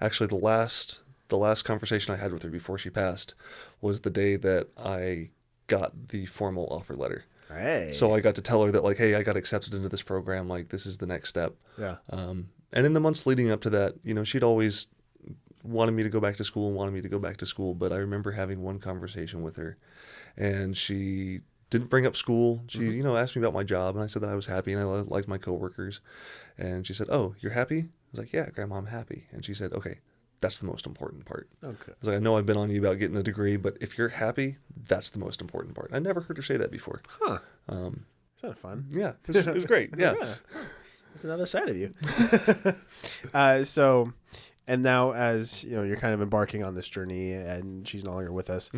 Actually, the last conversation I had with her before she passed was the day that I got the formal offer letter. Hey. So I got to tell her that, like, hey, I got accepted into this program. Like, this is the next step. Yeah. And in the months leading up to that, she'd always wanted me to go back to school and wanted me to go back to school. But I remember having one conversation with her, and she didn't bring up school. She, asked me about my job, and I said that I was happy and I liked my coworkers. And she said, "Oh, you're happy?" I was like, "Yeah, Grandma, I'm happy." And she said, "Okay, that's the most important part." Okay. I was like, "I know I've been on you about getting a degree, but if you're happy, that's the most important part." I never heard her say that before. Huh. Is that fun? Yeah, it was great. Yeah. That's another side of you. So, and now as you're kind of embarking on this journey, and she's no longer with us.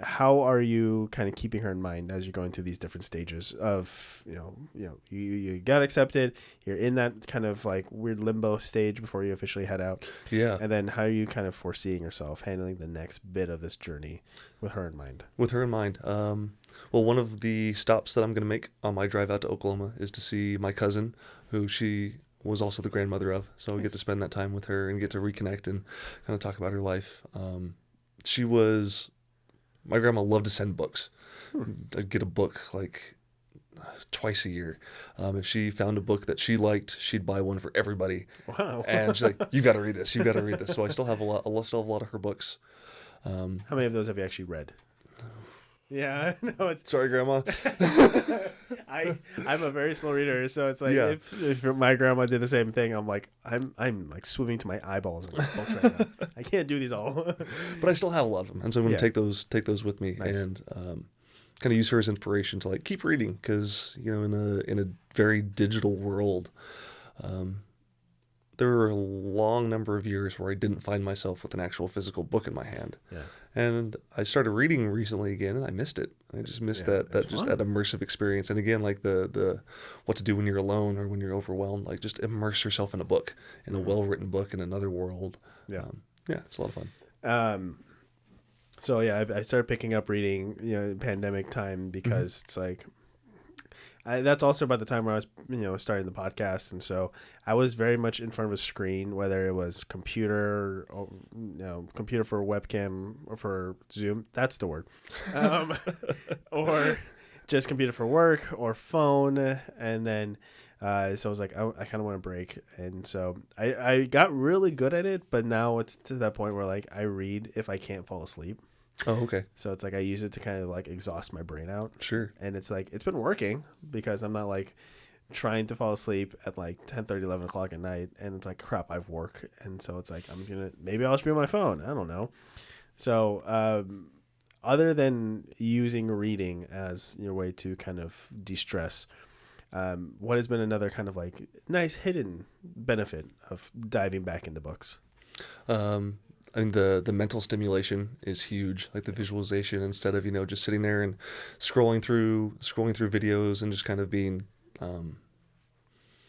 How are you kind of keeping her in mind as you're going through these different stages of you got accepted, you're in that kind of like weird limbo stage before you officially head out. Yeah. And then how are you kind of foreseeing yourself handling the next bit of this journey with her in mind? With her in mind. Well, one of the stops that I'm going to make on my drive out to Oklahoma is to see my cousin, who she was also the grandmother of. So I get to spend that time with her and get to reconnect and kind of talk about her life. My grandma loved to send books. I'd get a book like twice a year. If she found a book that she liked, she'd buy one for everybody. Wow. And she's like, "You've got to read this. You've got to read this." So I still have a lot of her books. How many of those have you actually read? Yeah, no, it's Sorry, Grandma. I'm a very slow reader, so it's like if my grandma did the same thing, I'm like swimming to my eyeballs in books right now. I can't do these all. But I still have a lot of them, and so I'm going to take those with me. Nice. And kind of use her as inspiration to like keep reading, because in a very digital world, there were a long number of years where I didn't find myself with an actual physical book in my hand. Yeah. And I started reading recently again, and I missed it. I just missed that immersive experience. And again, like the what to do when you're alone or when you're overwhelmed, like just immerse yourself in a book, in a well-written book in another world. Yeah. It's a lot of fun. So yeah, I started picking up reading, pandemic time, because it's like, that's also about the time where I was, starting the podcast. And so I was very much in front of a screen, whether it was computer or, computer for a webcam or for Zoom. That's the word. Or just computer for work or phone. And then, so I was like, I kind of want to break. And so I got really good at it, but now it's to that point where like I read if I can't fall asleep. Oh, okay. So it's like I use it to kind of like exhaust my brain out. Sure. And it's like it's been working, because I'm not like trying to fall asleep at like 10:30, 11 o'clock at night, and it's like crap, I've work, and so it's like maybe I'll just be on my phone. I don't know. So other than using reading as your way to kind of de-stress, what has been another kind of like nice hidden benefit of diving back into books? I mean, the mental stimulation is huge, like the visualization, instead of, just sitting there and scrolling through videos and just kind of being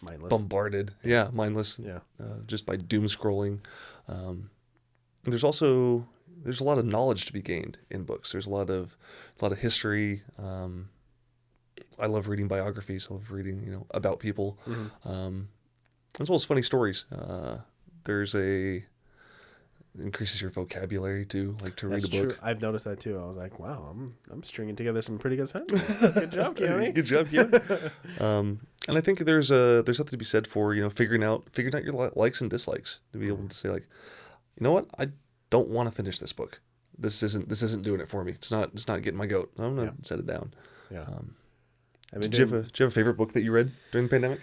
Mindless. bombarded. Yeah, mindless. Yeah. Just by doom scrolling. There's a lot of knowledge to be gained in books. There's a lot of history. I love reading biographies. I love reading, about people, as well as funny stories. Increases your vocabulary too, like to read a book. True. I've noticed that too. I was like, wow, I'm stringing together some pretty good sentences. Good job, Keoni. Good job, Keoni. And I think there's something to be said for figuring out your likes and dislikes, to be able to say like, you know what, I don't want to finish this book. This isn't doing it for me. It's not getting my goat. I'm gonna set it down. Yeah. Did you have a favorite book that you read during the pandemic?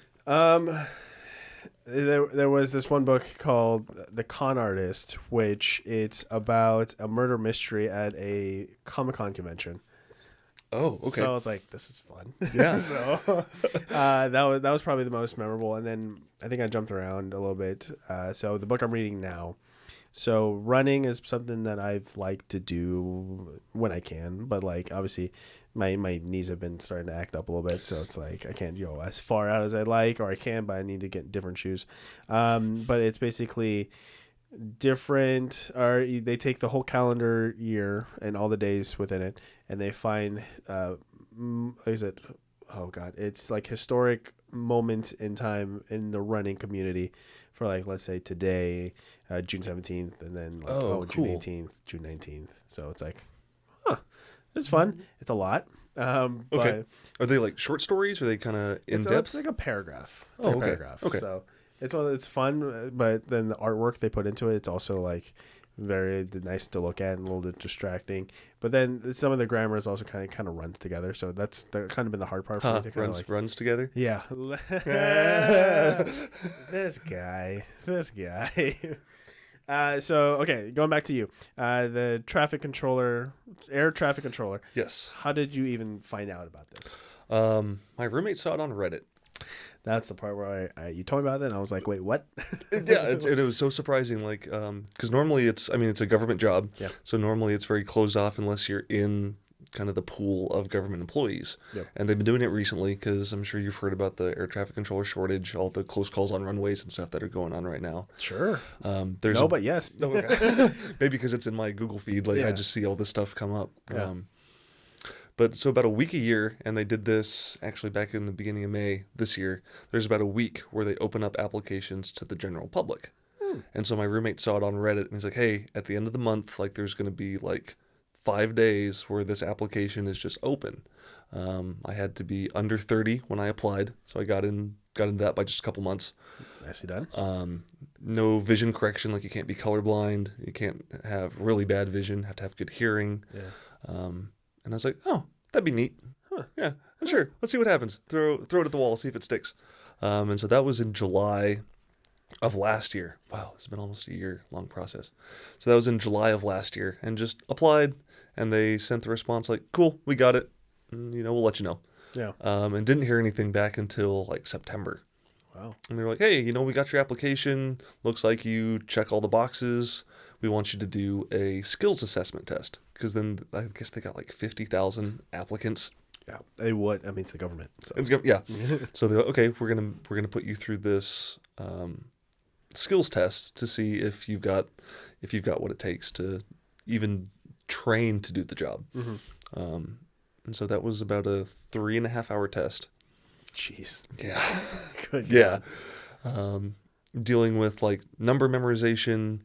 There was this one book called The Con Artist, which it's about a murder mystery at a Comic-Con convention. Oh, okay. So I was like, this is fun. Yeah. So that was probably the most memorable. And then I think I jumped around a little bit. So the book I'm reading now. So running is something that I've liked to do when I can, but like obviously my knees have been starting to act up a little bit, so it's like I can't go as far out as I'd like, or I can, but I need to get different shoes. But it's basically different, or they take the whole calendar year and all the days within it, and they find it's like historic moments in time in the running community for like, let's say today, June 17th, and then like, cool. June 18th, June 19th. So it's like, it's fun. It's a lot. Okay. But Are they like short stories? Or are they kind of in it's depth? like a paragraph. It's Oh, like a okay. paragraph. Okay. So it's fun, but then the artwork they put into it, it's also like very nice to look at and a little bit distracting. But then some of the grammar is also kind of runs together. So that's kind of been the hard part for me to kind of like runs together. yeah. This guy. So okay, going back to you, the air traffic controller. Yes. How did you even find out about this? My roommate saw it on Reddit. That's the part where you told me about it, and I was like, wait, what? Yeah, it was so surprising. Like, because normally it's a government job. Yeah. So normally it's very closed off unless you're in kind of the pool of government employees. Yep. And they've been doing it recently because I'm sure you've heard about the air traffic controller shortage, all the close calls on runways and stuff that are going on right now. Sure. But yes. Oh, okay. Maybe because it's in my Google feed, like Yeah. I just see all this stuff come up. Yeah. But so about a week a year, and they did this actually back in the beginning of May this year. There's about a week where they open up applications to the general public. And so my roommate saw it on Reddit, and he's like, "Hey, at the end of the month, like there's going to be like 5 days where this application is just open." I had to be under 30 when I applied, so I got into that by just a couple months. Nicely done. No vision correction, like you can't be colorblind, you can't have really bad vision, have to have good hearing. Yeah. And I was like, "Oh, that'd be neat. Huh, yeah, sure. Let's see what happens. Throw it at the wall, see if it sticks." And so that was in July of last year. Wow, it's been almost a year-long process. So that was in July of last year, and just applied, and they sent the response like, "Cool, we got it. And, we'll let you know." Yeah. And didn't hear anything back until like September. Wow. And they were like, "Hey, we got your application. Looks like you check all the boxes. We want you to do a skills assessment test." Because then I guess they got like 50,000 applicants. Yeah. They would. I mean, it's the government. So. Yeah. So they're like, "Okay, we're gonna put you through this skills test to see if you've got what it takes to even train to do the job." Mm-hmm. And so that was about a 3.5 hour test. Jeez. Yeah. Good. Yeah. Dealing with like number memorization,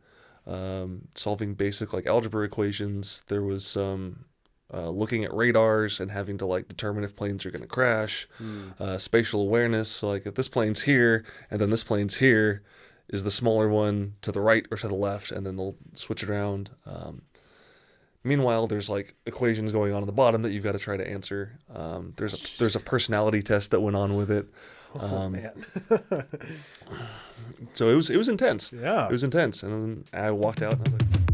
solving basic like algebra equations. There was some looking at radars and having to like determine if planes are going to crash. Spatial awareness. So like if this plane's here and then this plane's here, is the smaller one to the right or to the left, and then they'll switch it around. Meanwhile, there's like equations going on the bottom that you've got to try to answer. There's a personality test that went on with it. Man. So it was intense. Yeah. It was intense, and then I walked out and I was like,